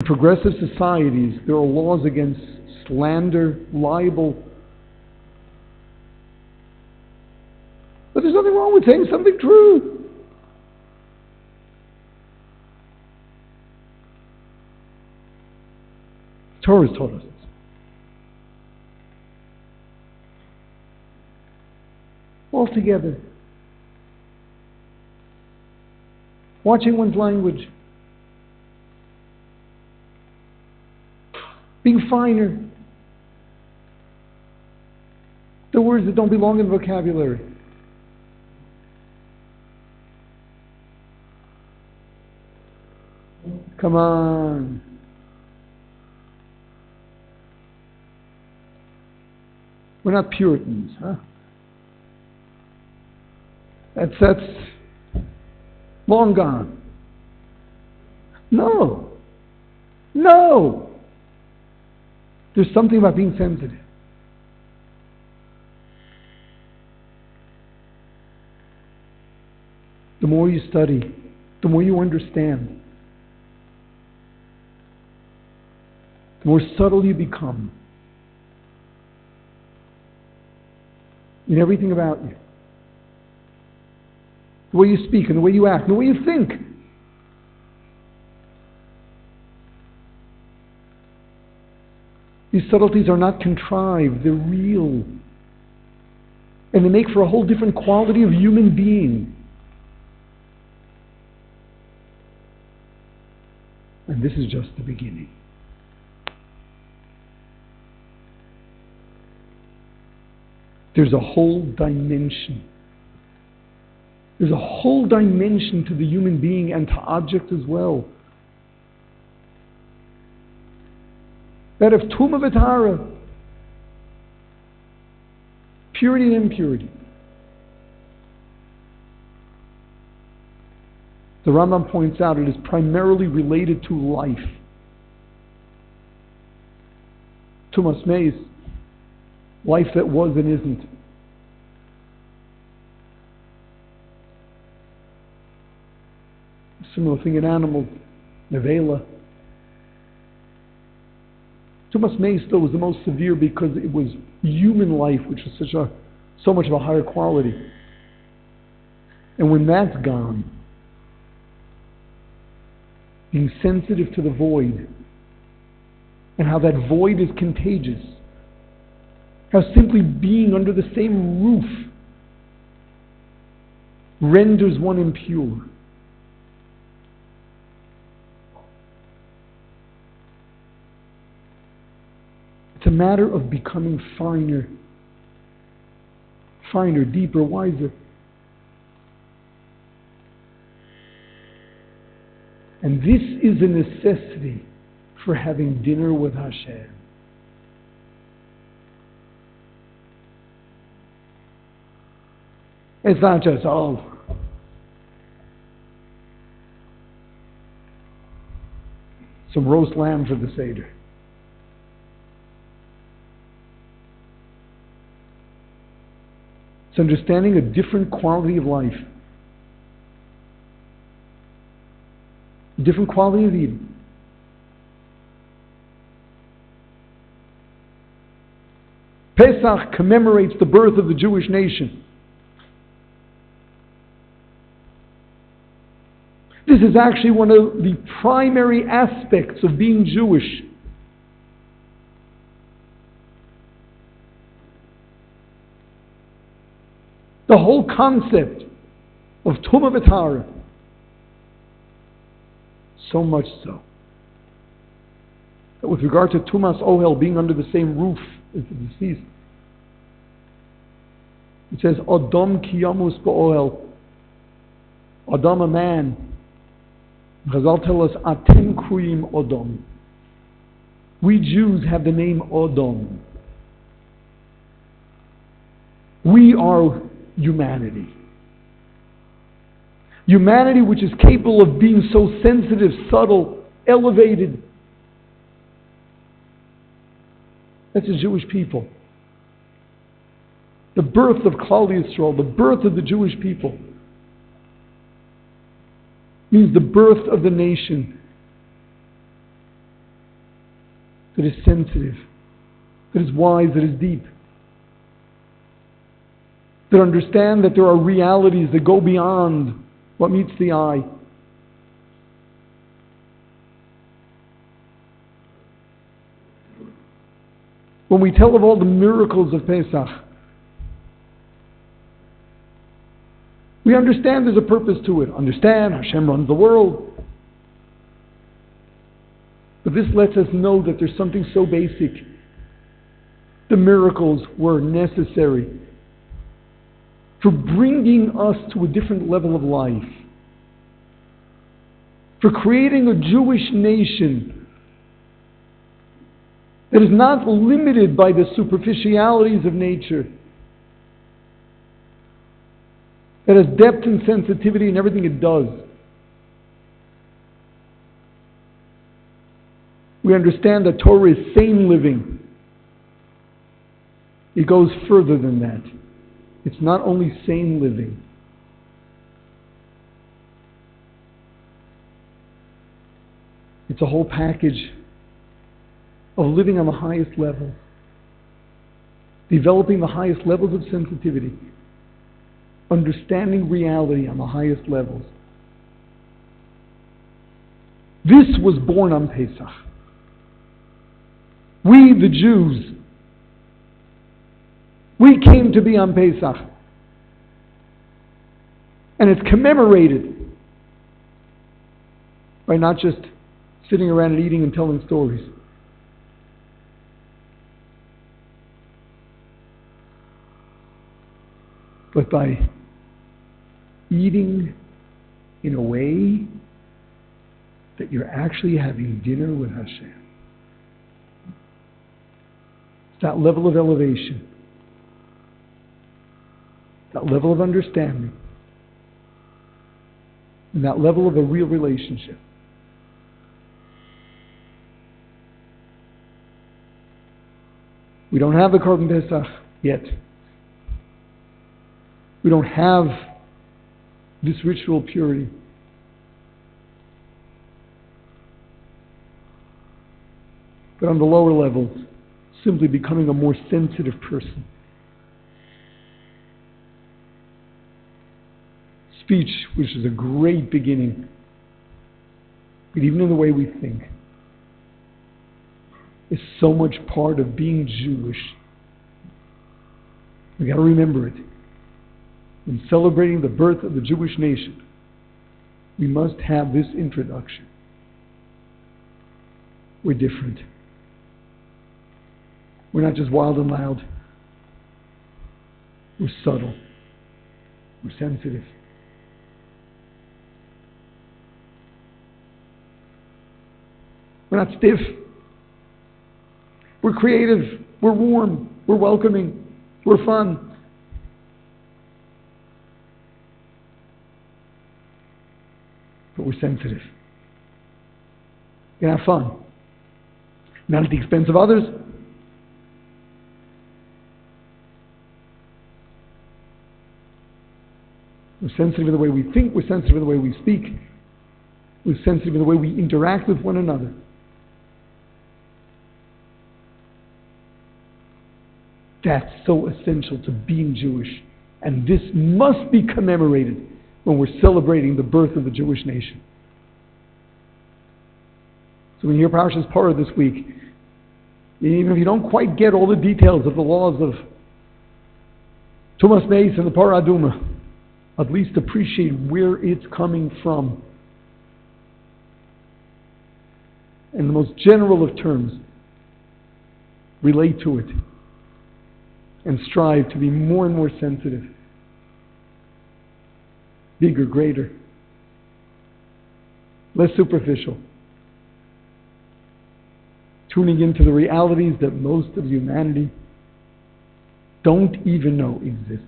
In progressive societies, there are laws against slander, libel. But there's nothing wrong with saying something true. Torah has taught us this. All together. Watching one's language. Being finer. The words that don't belong in the vocabulary. Come on. We're not Puritans, huh? That's long gone. No. No. There's something about being sensitive. The more you study, the more you understand, the more subtle you become in everything about you. The way you speak and the way you act and the way you think. These subtleties are not contrived, they're real. And they make for a whole different quality of human being. And this is just the beginning. There's a whole dimension. There's a whole dimension to the human being and to objects as well. That of Tumah v'Tahara, purity and impurity. The Rambam points out it is primarily related to life. Tumas meis, life that was and isn't. Similar thing in animals, nevela. Tumas meis though was the most severe because it was human life, which was so much of a higher quality. And when that's gone, being sensitive to the void, and how that void is contagious, how simply being under the same roof renders one impure. It's a matter of becoming finer, deeper, wiser. And this is a necessity for having dinner with Hashem. It's not just, some roast lamb for the Seder. It's understanding a different quality of life. A different quality of eating. Pesach commemorates the birth of the Jewish nation. This is actually one of the primary aspects of being Jewish. The whole concept of Tumah v'Tahara. So much so that with regard to Tumas Ohel being under the same roof as the deceased, it says, Adam kiyamus ba'ohel. Adam, a man. Chazal tell us, Atem kruyim Adam. We Jews have the name Adam. We are humanity. Humanity which is capable of being so sensitive, subtle, elevated. That's the Jewish people. The birth of Klal Yisrael, the birth of the Jewish people, means the birth of the nation. that is sensitive, that is wise, that is deep, that understand that there are realities that go beyond what meets the eye. When we tell of all the miracles of Pesach, we understand there's a purpose to it. Understand Hashem runs the world. But this lets us know that there's something so basic. The miracles were necessary for bringing us to a different level of life, for creating a Jewish nation that is not limited by the superficialities of nature, that has depth and sensitivity in everything it does. We understand that Torah is sane living. It goes further than that. It's not only sane living. It's a whole package of living on the highest level, developing the highest levels of sensitivity, understanding reality on the highest levels. This was born on Pesach. We, the Jews, we came to be on Pesach. And it's commemorated by not just sitting around and eating and telling stories. But by eating in a way that you're actually having dinner with Hashem. It's that level of elevation, that level of understanding, and that level of a real relationship. We don't have the Korban Pesach yet. We don't have this ritual purity. But on the lower levels, simply becoming a more sensitive person. Speech, which is a great beginning, but even in the way we think, is so much part of being Jewish. We got to remember it. In celebrating the birth of the Jewish nation, we must have this introduction. We're different. We're not just wild and loud. We're subtle. We're sensitive. We're not stiff. We're creative. We're warm. We're welcoming. We're fun. But we're sensitive. You can have fun. Not at the expense of others. We're sensitive in the way we think. We're sensitive in the way we speak. We're sensitive in the way we interact with one another. That's so essential to being Jewish. And this must be commemorated when we're celebrating the birth of the Jewish nation. So when you hear Parashas Parah this week, even if you don't quite get all the details of the laws of Tumas Meis and the Parah Aduma, at least appreciate where it's coming from. In the most general of terms, relate to it and strive to be more and more sensitive, bigger, greater, less superficial, tuning into the realities that most of humanity don't even know exist.